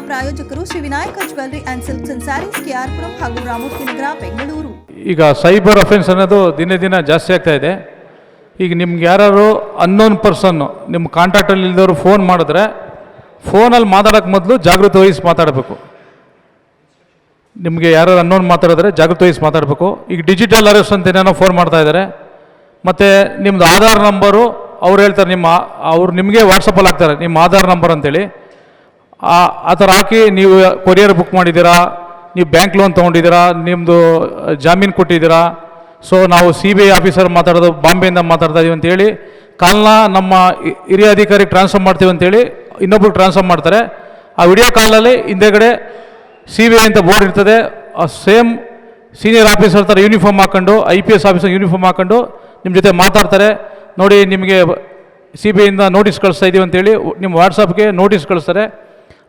ಪ್ರಾಯೋಜಕರು Shri Vinayaka jewellery and silks and saris, KR Puram ಹಾಗೂ ರಾಮೂರ್ತಿ ನಗರ, ಬೆಂಗಳೂರು. ಈಗ ಸೈಬರ್ ಅಫೆನ್ಸ್ ಅನ್ನೋದು ದಿನೇ ದಿನ ಜಾಸ್ತಿ ಆಗ್ತಾ ಇದೆ. ಈಗ ನಿಮ್ಗೆ ಯಾರು ಅನ್ನೋನ್ ಪರ್ಸನ್ನು ನಿಮ್ಮ ಕಾಂಟ್ಯಾಕ್ಟಲ್ಲಿ ಇಲ್ದವರು ಫೋನ್ ಮಾಡಿದ್ರೆ ಫೋನಲ್ಲಿ ಮಾತಾಡೋಕ್ಕೆ ಮೊದಲು ಜಾಗೃತಿ ವಹಿಸಿ ಮಾತಾಡಬೇಕು. ನಿಮಗೆ ಯಾರು ಅನ್ನೋನ್ ಮಾತಾಡಿದ್ರೆ ಜಾಗೃತಿ ವಹಿಸಿ ಮಾತಾಡಬೇಕು. ಈಗ ಡಿಜಿಟಲ್ ಅರೆಸ್ಟ್ ಅಂತ ಏನೇನೋ ಫೋನ್ ಮಾಡ್ತಾ ಇದ್ದಾರೆ. ಮತ್ತು ನಿಮ್ಮದು ಆಧಾರ್ ನಂಬರು ಅವ್ರು ಹೇಳ್ತಾರೆ, ಅವ್ರು ನಿಮಗೆ ವಾಟ್ಸಪ್ಪಲ್ಲಿ ಹಾಕ್ತಾರೆ ನಿಮ್ಮ ಆಧಾರ್ ನಂಬರ್ ಅಂತೇಳಿ. ಆ ಥರ ಹಾಕಿ ನೀವು ಕೊರಿಯರ್ ಬುಕ್ ಮಾಡಿದ್ದೀರಾ, ನೀವು ಬ್ಯಾಂಕ್ ಲೋನ್ ತೊಗೊಂಡಿದ್ದೀರಾ, ನಿಮ್ಮದು ಜಾಮೀನು ಕೊಟ್ಟಿದ್ದೀರಾ, ಸೊ ನಾವು CBI ಆಫೀಸರ್ ಮಾತಾಡೋದು ಬಾಂಬೆಯಿಂದ ಮಾತಾಡ್ತಾ ಇದೀವಿ ಅಂತೇಳಿ ಕಾಲ್ನ ನಮ್ಮ ಹಿರಿಯ ಅಧಿಕಾರಿಗೆ ಟ್ರಾನ್ಸ್ಫರ್ ಮಾಡ್ತೀವಿ ಅಂತೇಳಿ ಇನ್ನೊಬ್ರಿಗೆ ಟ್ರಾನ್ಸ್ಫರ್ ಮಾಡ್ತಾರೆ. ಆ ವಿಡಿಯೋ ಕಾಲಲ್ಲಿ ಹಿಂದೆಗಡೆ CBI ಅಂತ ಬೋರ್ಡ್ ಇರ್ತದೆ. ಆ ಸೇಮ್ ಸೀನಿಯರ್ ಆಫೀಸರ್ ಥರ ಯೂನಿಫಾರ್ಮ್ ಹಾಕ್ಕೊಂಡು, IPS ಆಫೀಸರ್ ಯೂನಿಫಾರ್ಮ್ ಹಾಕ್ಕೊಂಡು ನಿಮ್ಮ ಜೊತೆ ಮಾತಾಡ್ತಾರೆ. ನೋಡಿ ನಿಮಗೆ CBIಯಿಂದ ನೋಟಿಸ್ ಕಳಿಸ್ತಾ ಇದ್ದೀವಿ ಅಂತೇಳಿ ನಿಮ್ಮ ವಾಟ್ಸಪ್ಗೆ ನೋಟಿಸ್ ಕಳಿಸ್ತಾರೆ.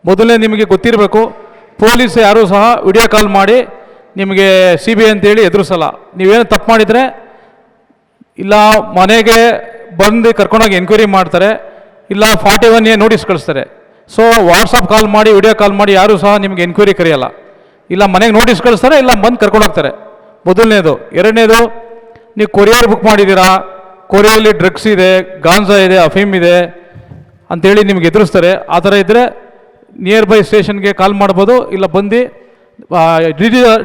ಮೊದಲನೇ ನಿಮಗೆ ಗೊತ್ತಿರಬೇಕು, ಪೊಲೀಸ್ ಯಾರೂ ಸಹ ವಿಡಿಯೋ ಕಾಲ್ ಮಾಡಿ ನಿಮಗೆ CBI ಅಂತೇಳಿ ಎದುರಿಸಲ್ಲ. ನೀವೇನು ತಪ್ಪು ಮಾಡಿದರೆ ಇಲ್ಲ ಮನೆಗೆ ಬಂದು ಕರ್ಕೊಂಡೋಗಿ ಎನ್ಕ್ವೈರಿ ಮಾಡ್ತಾರೆ, ಇಲ್ಲ 41A ನೋಟಿಸ್ ಕಳಿಸ್ತಾರೆ. ಸೊ ವಾಟ್ಸಪ್ ಕಾಲ್ ಮಾಡಿ ವಿಡಿಯೋ ಕಾಲ್ ಮಾಡಿ ಯಾರೂ ಸಹ ನಿಮಗೆ ಎನ್ಕ್ವೈರಿ ಕರೆಯಲ್ಲ. ಇಲ್ಲ ಮನೆಗೆ ನೋಟಿಸ್ ಕಳಿಸ್ತಾರೆ, ಇಲ್ಲ ಬಂದು ಕರ್ಕೊಂಡೋಗ್ತಾರೆ. ಮೊದಲನೇದು. ಎರಡನೇದು, ನೀವು ಕೊರಿಯರ್ ಬುಕ್ ಮಾಡಿದ್ದೀರಾ, ಕೊರಿಯಲ್ಲಿ ಡ್ರಗ್ಸ್ ಇದೆ, ಗಾಂಜಾ ಇದೆ, ಅಫೀಮ್ ಇದೆ ಅಂಥೇಳಿ ನಿಮ್ಗೆ ಎದುರಿಸ್ತಾರೆ. ಆ ಥರ ಇದ್ದರೆ ನಿಯರ್ ಬೈ ಸ್ಟೇಷನ್ಗೆ ಕಾಲ್ ಮಾಡ್ಬೋದು, ಇಲ್ಲ ಬಂದು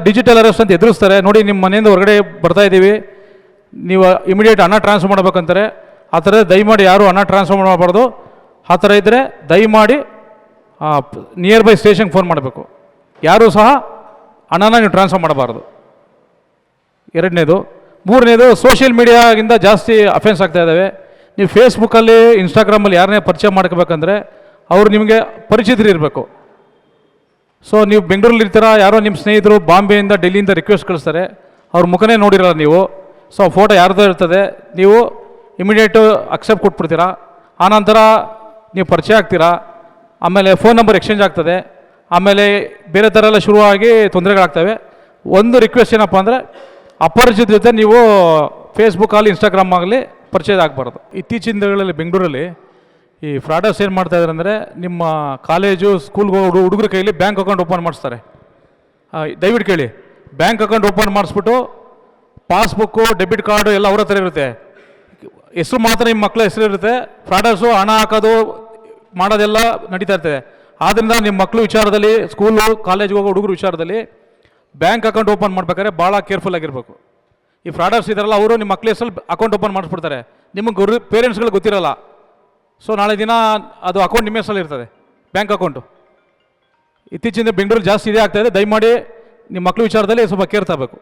ಡಿಜಿಟಲ್ ಅರೆಸ್ಟ್ ಅಂತ ಎದುರಿಸ್ತಾರೆ. ನೋಡಿ ನಿಮ್ಮ ಮನೆಯಿಂದ ಹೊರಗಡೆ ಬರ್ತಾ ಇದ್ದೀವಿ, ನೀವು ಇಮಿಡಿಯೇಟ್ ಹಣ ಟ್ರಾನ್ಸ್ಫರ್ ಮಾಡ್ಬೇಕಂತಾರೆ. ಆ ಥರ ದಯಮಾಡಿ ಯಾರು ಹಣ ಟ್ರಾನ್ಸ್ಫರ್ ಮಾಡಬಾರ್ದು. ಆ ಥರ ಇದ್ದರೆ ದಯಮಾಡಿ ನಿಯರ್ ಬೈ ಸ್ಟೇಷನ್ಗೆ ಫೋನ್ ಮಾಡಬೇಕು. ಯಾರೂ ಸಹ ಹಣನ ನೀವು ಟ್ರಾನ್ಸ್ಫರ್ ಮಾಡಬಾರ್ದು. ಎರಡನೇದು. ಮೂರನೇದು, ಸೋಷಿಯಲ್ ಮೀಡಿಯಾಗಿಂದ ಜಾಸ್ತಿ ಅಫೆನ್ಸ್ ಆಗ್ತಾ ಇದ್ದಾವೆ. ನೀವು ಫೇಸ್ಬುಕ್ಕಲ್ಲಿ, ಇನ್ಸ್ಟಾಗ್ರಾಮಲ್ಲಿ ಯಾರನ್ನೇ ಪರಿಚಯ ಮಾಡ್ಕೋಬೇಕಂದ್ರೆ ಅವರು ನಿಮಗೆ ಪರಿಚಿತರು ಇರಬೇಕು. ಸೊ ನೀವು ಬೆಂಗಳೂರಲ್ಲಿ ಇರ್ತೀರ, ಯಾರೋ ನಿಮ್ಮ ಸ್ನೇಹಿತರು ಬಾಂಬೆಯಿಂದ ಡೆಲ್ಲಿಯಿಂದ ರಿಕ್ವೆಸ್ಟ್ ಕಳಿಸ್ತಾರೆ, ಅವ್ರ ಮುಖನೇ ನೋಡಿರಲ್ಲ ನೀವು. ಸೊ ಫೋಟೋ ಯಾರ್ದೋ ಇರ್ತದೆ, ನೀವು ಇಮಿಡಿಯೇಟು ಅಕ್ಸೆಪ್ಟ್ ಕೊಟ್ಬಿಡ್ತೀರಾ. ಆನಂತರ ನೀವು ಪರಿಚಯ ಆಗ್ತೀರಾ, ಆಮೇಲೆ ಫೋನ್ ನಂಬರ್ ಎಕ್ಸ್ಚೇಂಜ್ ಆಗ್ತದೆ, ಆಮೇಲೆ ಬೇರೆ ಥರ ಎಲ್ಲ ಶುರುವಾಗಿ ತೊಂದರೆಗಳಾಗ್ತವೆ. ಒಂದು ರಿಕ್ವೆಸ್ಟ್ ಏನಪ್ಪ ಅಂದರೆ, ಅಪರಿಚಿತ ಜೊತೆ ನೀವು ಫೇಸ್ಬುಕ್ಕಲ್ಲಿ, ಇನ್ಸ್ಟಾಗ್ರಾಮ್ ಆಗಲಿ ಪರಿಚಯ ಆಗಬಾರ್ದು. ಇತ್ತೀಚಿನ ದಿನಗಳಲ್ಲಿ ಬೆಂಗಳೂರಲ್ಲಿ ಈ ಫ್ರಾಡರ್ಸ್ ಏನು ಮಾಡ್ತಾ ಇದ್ದಾರೆ ಅಂದರೆ, ನಿಮ್ಮ ಕಾಲೇಜು ಸ್ಕೂಲ್ಗೆ ಹೋಗೋ ಹುಡುಗರ ಕೈಲಿ ಬ್ಯಾಂಕ್ ಅಕೌಂಟ್ ಓಪನ್ ಮಾಡಿಸ್ತಾರೆ. ದಯವಿಟ್ಟು ಕೇಳಿ, ಬ್ಯಾಂಕ್ ಅಕೌಂಟ್ ಓಪನ್ ಮಾಡಿಸ್ಬಿಟ್ಟು ಪಾಸ್ಬುಕ್ಕು, ಡೆಬಿಟ್ ಕಾರ್ಡು ಎಲ್ಲ ಅವ್ರ ಹತ್ರ ಇರುತ್ತೆ, ಹೆಸರು ಮಾತ್ರ ನಿಮ್ಮ ಮಕ್ಕಳ ಹೆಸರು ಇರುತ್ತೆ. ಫ್ರಾಡರ್ಸು ಹಣ ಹಾಕೋದು ಮಾಡೋದೆಲ್ಲ ನಡೀತಾ ಇರ್ತದೆ. ಆದ್ದರಿಂದ ನಿಮ್ಮ ಮಕ್ಕಳು ವಿಚಾರದಲ್ಲಿ, ಸ್ಕೂಲು ಕಾಲೇಜ್ಗೆ ಹೋಗೋ ಹುಡುಗರು ವಿಚಾರದಲ್ಲಿ ಬ್ಯಾಂಕ್ ಅಕೌಂಟ್ ಓಪನ್ ಮಾಡ್ಬೇಕಾದ್ರೆ ಭಾಳ ಕೇರ್ಫುಲ್ ಆಗಿರಬೇಕು. ಈ ಫ್ರಾಡರ್ಸ್ ಇದ್ದಾರಲ್ಲ, ಅವರು ನಿಮ್ಮ ಮಕ್ಕಳ ಹೆಸರಲ್ಲಿ ಅಕೌಂಟ್ ಓಪನ್ ಮಾಡಿಸ್ಬಿಡ್ತಾರೆ, ನಿಮಗೆ ಪೇರೆಂಟ್ಸ್ಗಳಿಗೆ ಗೊತ್ತಿರಲ್ಲ. ಸೊ ನಾಳೆ ದಿನ ಅದು ಅಕೌಂಟ್ ನಿಮ್ಮ ಹೆಸರಲ್ಲಿ ಇರ್ತದೆ, ಬ್ಯಾಂಕ್ ಅಕೌಂಟು. ಇತ್ತೀಚಿನ ಬೆಂಗಳೂರು ಜಾಸ್ತಿ ಇದೇ ಆಗ್ತಾಯಿದೆ. ದಯಮಾಡಿ ನಿಮ್ಮ ಮಕ್ಕಳ ವಿಚಾರದಲ್ಲಿ ಸ್ವಲ್ಪ ಕೇರ್ ತಗೋಬೇಕು.